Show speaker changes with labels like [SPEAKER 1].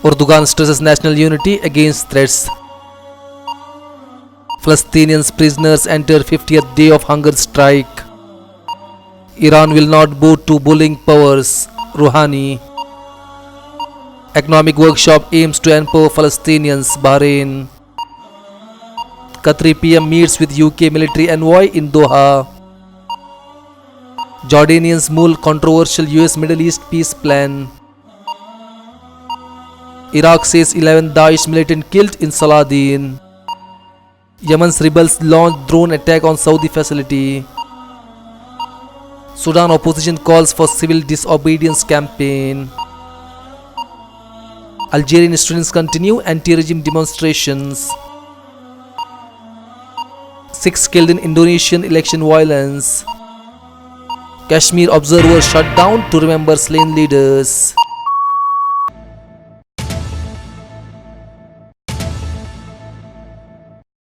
[SPEAKER 1] Erdogan stresses national unity against threats. Palestinians prisoners enter 50th day of hunger strike. Iran will not bow to bullying powers. Rouhani. Economic workshop aims to empower Palestinians. Bahrain. Qatari PM meets with UK military envoy in Doha. Jordanians mull controversial US Middle East peace plan. Iraq says 11 Daesh militant killed in Saladin. Yemen's rebels launched drone attack on Saudi facility. Sudan opposition calls for civil disobedience campaign. Algerian students continue anti-regime demonstrations. 6 killed in Indonesian election violence. Kashmir observers shut down to remember slain leaders.